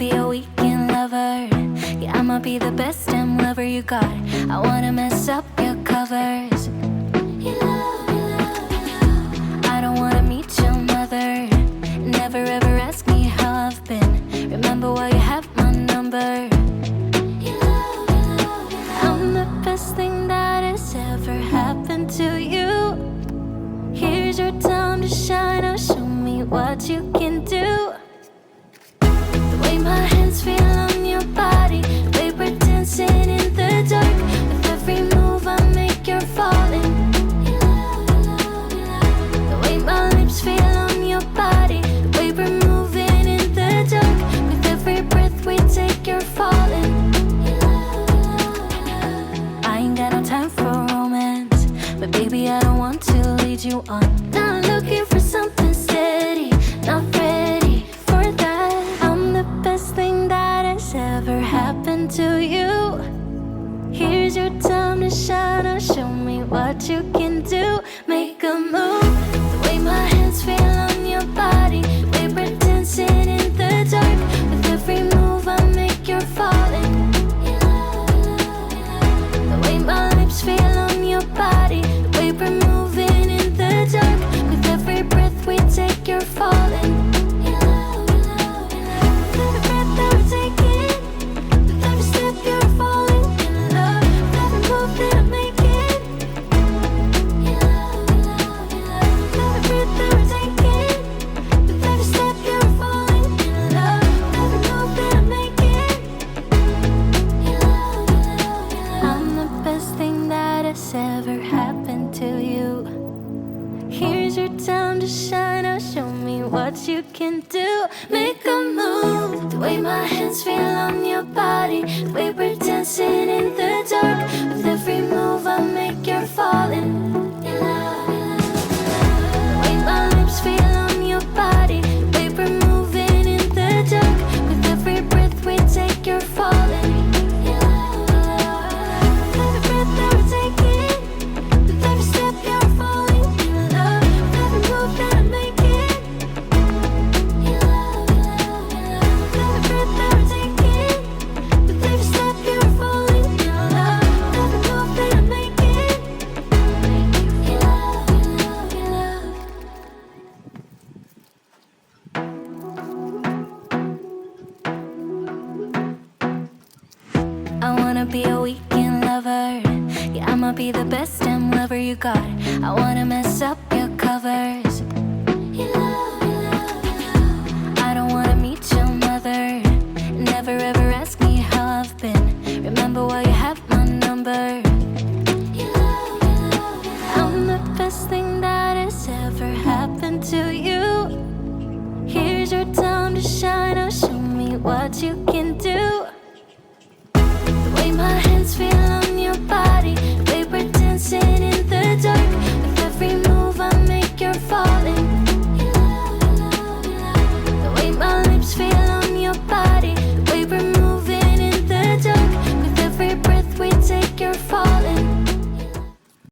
be a weekend lover. Yeah, I'ma be the best damn lover you got. I wanna mess up your covers. I don't wanna meet your mother. Never ever ask me how I've been. Remember why you have my number. I'm the best thing that has ever happened to you. Here's your time to shine. Now show me what you can do. The way my hands feel on your body, the way we're dancing in the dark. With every move I make, you're falling. The way my lips feel on your body, the way we're moving in the dark. With every breath we take, you're falling. I ain't got no time for romance, but baby I don't want to lead you on. Not looking for something steady, not ready for that. I'm the best thing that has ever happened to you. Here's your time to shine. Now show me what you can do. Make a move. The way my hands feel on your body, the way we're dancing in the dark. With every move I make, you're falling. The way my lips feel on your body, the way we're moving in the dark. With every breath we take, you're falling. Every breath that we're taking, with every step you're falling in love. With every move that I'm making, every breath that we're taking, with every step you're falling in love. With every move that I'm making, I'm the best thing that has ever happened to you. Here's your time to shine. Now show me what you can do. Make a move. The way my hands feel on your body, the way we're dancing in the dark. With every move I make, you're falling. The way my lips feel on your body, the way we're moving in the dark. With every breath we take, you're falling. Every breath that we're taking, with every step you're falling in love. With every move that I'm making, every breath that we're taking, with every step you're falling in love. With every move that I'm making, I wanna be a weekend lover. Yeah, I'ma be the best damn lover you got. I wanna mess up your covers. I don't wanna meet your mother. Never ever ask me how I've been. Remember why you have my number. I'm the best thing that has ever happened to you. Here's your time to shine. Now show me what you can do. The way my hands feel